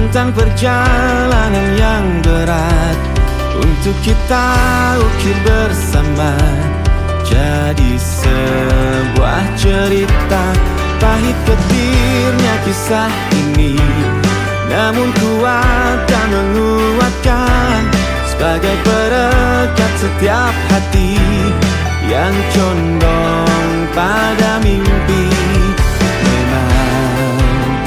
tentang perjalanan yang berat untuk kita ukir bersama. Jadi sebuah cerita, pahit getirnya kisah ini, namun kuat dan menguatkan sebagai perekat setiap hati yang condong pada mimpi. Memang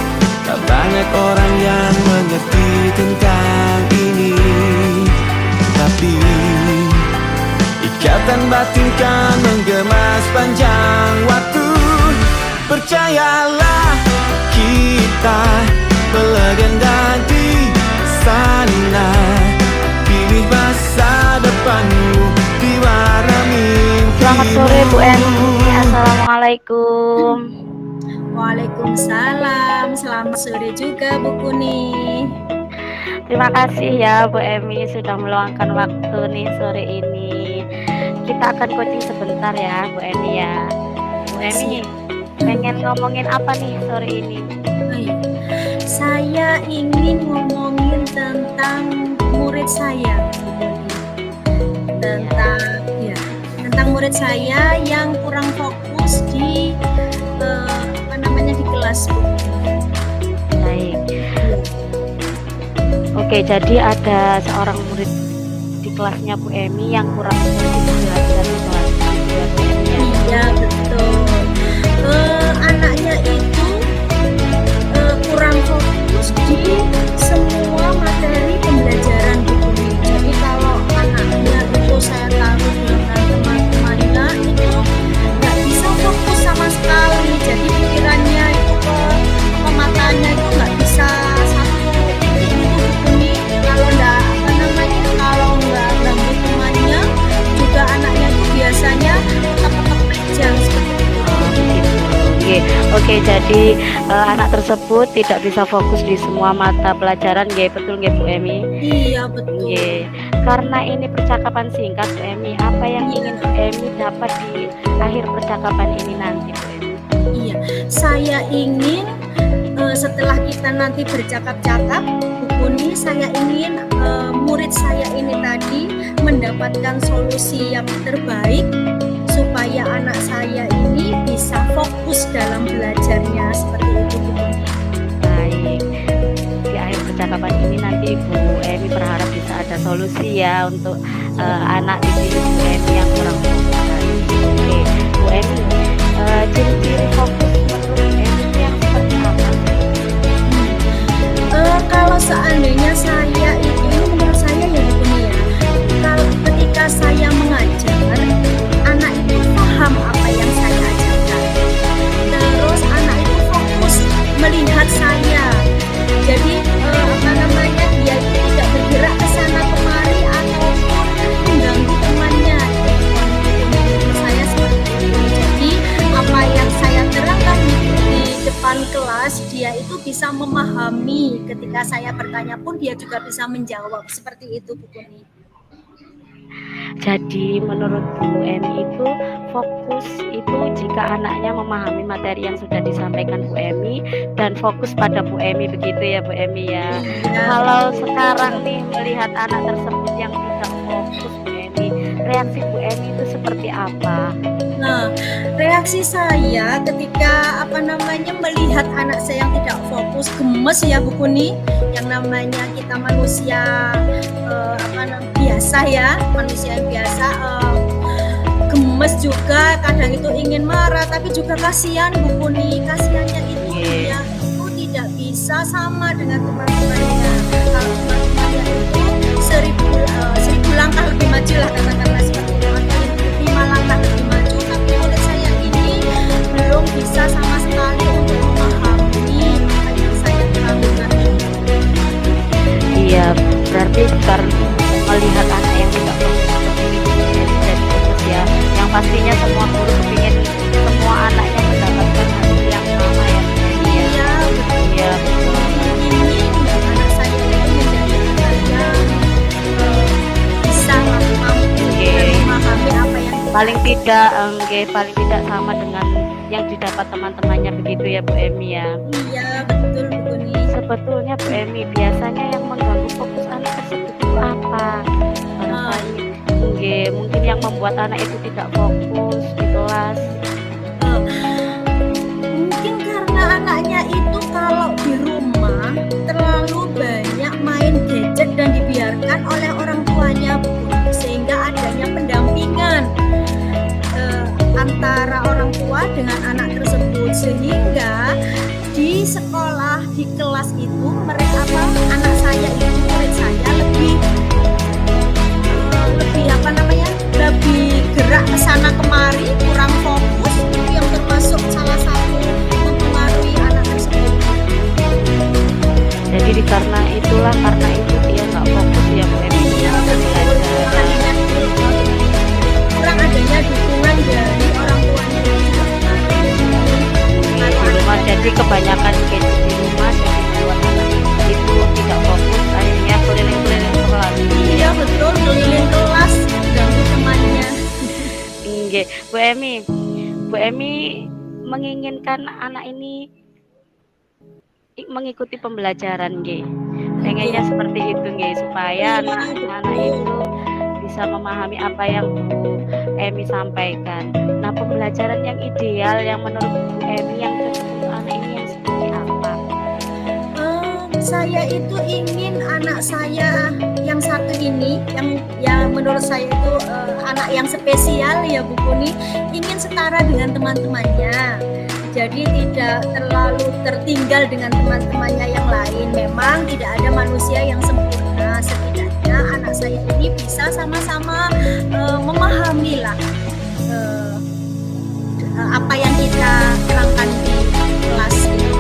tak banyak orang yang mengerti tentang ini, tapi ikatan batin kan menggema sepanjang waktu. Percayalah, kita melegenda di sana. Pilih masa depanmu di warna mimpimu. Selamat sore Bu Eni, Assalamualaikum. Waalaikumsalam, selamat sore juga Bu Kuni. Terima kasih ya Bu Emi sudah meluangkan waktu nih sore ini. Kita akan coaching sebentar ya Bu Emi ya. Bu Emi pengen ngomongin apa nih sore ini? Saya ingin ngomongin tentang murid saya, tentang murid saya yang kurang fokus di di kelas. Baik. Oke, jadi ada seorang murid di kelasnya Bu Emi yang kurang fokus belajar di kelas. Iya betul. Anaknya itu kurang fokus di semua materi pembelajaran buku. Jadi kalau anaknya itu saya taruh dengan teman-temannya itu nggak bisa fokus sama sekali. Jadi pikirannya itu ke matanya itu nggak bisa satu titik itu buku. Kalau nggak ganggu temannya juga anaknya itu biasanya tetap meja seperti itu. Oke, jadi anak tersebut tidak bisa fokus di semua mata pelajaran, betul nggih Bu Emi? Iya betul. Karena ini percakapan singkat Bu Emi, apa yang ingin Bu Emi dapat di akhir percakapan ini nanti Bu Emi? Iya, saya ingin setelah kita nanti bercakap-cakap Bu Kuni, saya ingin murid saya ini tadi mendapatkan solusi yang terbaik supaya anak saya ini bisa fokus dalam belajarnya, seperti itu Bu Kuni. Baik, di akhir percakapan ini nanti Bu Emi berharap bisa ada solusi ya untuk anak didik Bu Emi yang kurang fokus. Oke, Bu Emi, ciri-ciri fokus menurut Bu Emi yang seperti apa? Kalau seandainya saya itu menurut saya ya Bu Kuni ya, kalau ketika saya mengajar, anak itu paham apa yang saya ajarkan, terus anak itu fokus melihat saya, jadi dia itu tidak bergerak ke sana kemari ataupun mengganggu temannya. Menurut saya seperti itu. Jadi apa yang saya terangkan di depan kelas, dia itu bisa memahami. Ketika saya bertanya pun dia juga bisa menjawab, seperti itu Bu Kuni. Jadi menurut Bu Emi itu fokus itu jika anaknya memahami materi yang sudah disampaikan Bu Emi dan fokus pada Bu Emi, begitu ya Bu Emi ya. Kalau sekarang nih melihat anak tersebut yang tidak fokus Bu Emi, reaksi Bu Emi itu seperti apa? Nah, reaksi saya ketika melihat anak saya yang tidak fokus, gemes ya Bu Kuni. Yang namanya kita manusia biasa ya, manusia yang biasa, gemes juga, kadang itu ingin marah, tapi juga kasihan Bu Kuni. Kasihannya itu dia itu tidak bisa sama dengan teman-temannya. Kalau teman-temannya itu seribu langkah lebih maju lah, katakanlah seperti itu, atau 5 langkah lebih maju, tapi murid saya ini belum bisa sama sekali untuk memahami apa yang saya terangkan. Iya, berarti karena melihat anak yang tidak fokus seperti ini jadi fokus ya. Yang pastinya semua guru kepingin semua anaknya mendapatkan hasil yang sama ya. Iya, betul. Iya, betul. Ini anak saya itu menjadi anak yang bisa mampu memahami apa yang paling tidak sama dengan yang didapat teman-temannya, begitu ya Bu Emi ya. Iya betul Bu Kuni. sebetulnya Bu Emi biasanya yang mengganggu fokus anak tersebut itu apa? Barangkali mungkin yang membuat anak itu tidak fokus di kelas. Mungkin karena anaknya itu kalau di rumah terlalu banyak main gadget dan dibiarkan oleh orang tuanya, Bu, sehingga adanya pendampingan antara orang tua dengan anak tersebut, sehingga di sekolah, di kelas itu mereka anak saya itu, murid saya lebih lebih gerak ke sana kemari, kurang fokus. Itu yang termasuk salah satu mempengaruhi anak tersebut. Jadi karena itu dia nggak fokus ya Bu Emi dalam belajar. Kurang adanya dukungan dari orang tuanya Di rumah, jadi kebanyakan gadget di rumah jadi membuat anak itu tidak fokus, akhirnya keliling-keliling kelas. Iya betul, keliling kelas ganggu temannya. Nggih, Bu Emi menginginkan anak ini mengikuti pembelajaran nggih. Pengennya seperti itu nggih, supaya anak-anak itu bisa memahami apa yang Bu Emi sampaikan. Nah, pembelajaran yang ideal yang menurut Bu Emi yang cocok untuk anak ini yang seperti apa? Saya itu ingin anak saya yang satu ini, yang menurut saya itu anak yang spesial ya Bu Kuni, ingin setara dengan teman-temannya. Jadi tidak terlalu tertinggal dengan teman-temannya yang lain. Memang tidak ada manusia yang sempurna. Setidaknya anak saya ini bisa sama-sama memahami lah apa yang kita terangkan di kelas ini.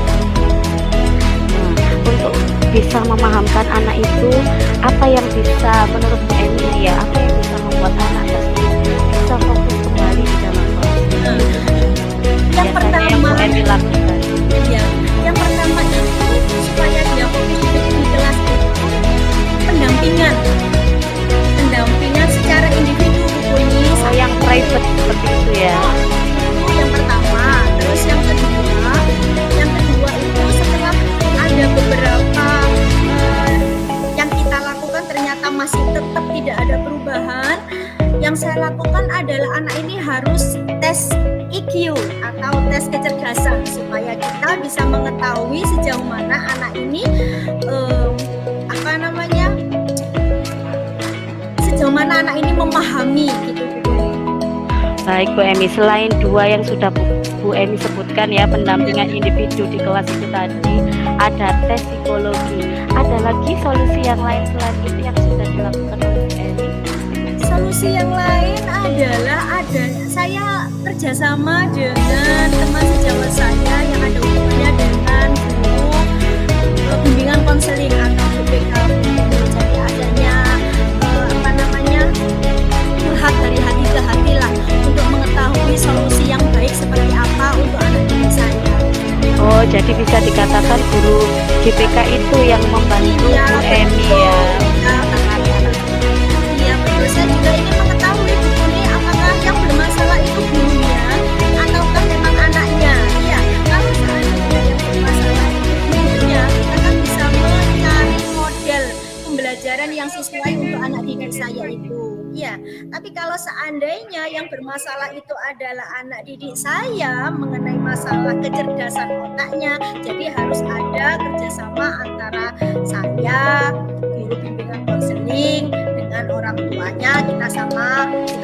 Untuk bisa memahamkan anak itu, apa yang bisa menurut Bu Emi ya, apa yang bisa membuat anak tersebut bisa fokus kembali di dalam kelas? Yang pertama yang Bu Emi lakukan. Ya, yang pertama itu supaya dia fokus di kelas itu pendampingan secara individu Bu Kuni. Yang private seperti itu ya. Itu yang pertama. Terus yang kedua itu setelah ada beberapa yang kita lakukan ternyata masih tetap tidak ada perubahan, yang saya lakukan adalah anak ini harus tes IQ atau tes kecerdasan supaya kita bisa mengetahui sejauh mana anak ini sejauh mana anak ini memahami gitu. Baik Bu Emi, selain dua yang sudah Bu Emi sebutkan ya, pendampingan individu di kelas itu tadi, ada tes psikologi. Ada lagi solusi yang lain selain itu yang sudah dilakukan oleh Bu Emi? Solusi yang lain adalah saya kerjasama dengan teman sejawat saya yang ada hubungannya dengan guru bimbingan konseling atau BPK. Jadi adanya curhat dari hati ke hati lah untuk mengetahui solusi yang baik seperti apa untuk anak didik saya. Oh, jadi bisa dikatakan guru GPK itu yang membantu Bu Emi ya. Iya betul. Saya juga ingin mengetahui Bu Kuni apakah yang bermasalah itu gurunya ataukah memang anaknya. Iya, kalau seandainya yang bermasalah itu gurunya, kita kan bisa mencari model pembelajaran yang sesuai untuk anak didik saya itu. Iya, tapi kalau seandainya yang bermasalah itu adalah anak didik saya mengenai masalah kecerdasan otaknya, jadi harus ada kerjasama antara saya, guru bimbingan konseling, dengan orang tuanya. Kita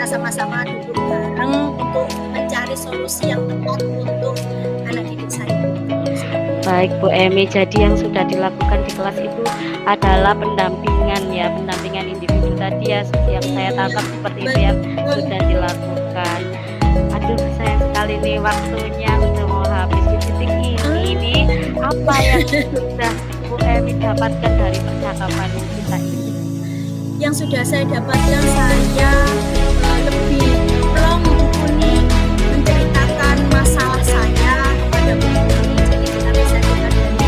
sama-sama duduk bareng untuk mencari solusi yang tepat untuk anak didik saya. Baik Bu Emi, jadi yang sudah dilakukan di kelas itu adalah pendampingan ya, pendampingan individu tadi ya, yang saya tangkap seperti itu yang sudah dilakukan. Aduh, sayang sekali nih waktunya udah mau habis di titik ini nih. Apa yang sudah Bu Emi dapatkan dari percakapan kita ini? Yang sudah saya dapatkan, saya lebih plong Bu Kuni menceritakan masalah saya kepada Bu Kuni. Jadi kita bisa dengar dari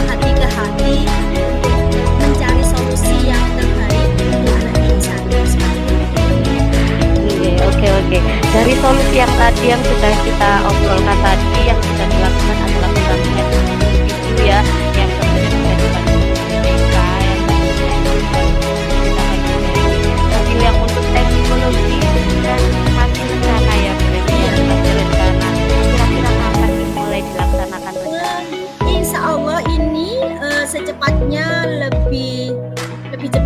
hati ke hati untuk mencari solusi yang terbaik untuk anak didik saya. Oke. Dari solusi yang tadi yang sudah kita obrolkan tadi, yang sudah dilakukan adalah pendampingan individu ya, yang tentunya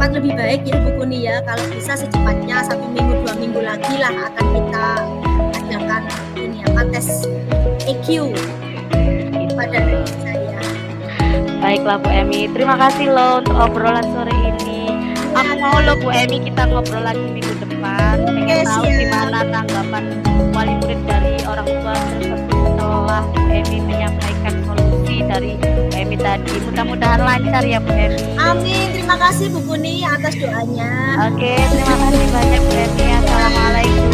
cepat lebih baik ya Bu Kuni ya. Kalau bisa secepatnya 1 minggu 2 minggu lagi lah akan kita adakan ini apa tes EQ pada diri saya. Baiklah Bu Emi, terima kasih loh untuk obrolan sore ini. Aku mau loh Bu Emi kita ngobrol lagi minggu depan. Pengen tahu siap. gimana tanggapan wali murid dari orang tua tersebut setelah Bu Emi menyampaikan solusi dari Bu Emi tadi. Mudah-mudahan lancar ya Bu Emi. Amin. Terima kasih Bu Kuni atas doanya. Oke, terima kasih banyak Bu Emi. Assalamualaikum.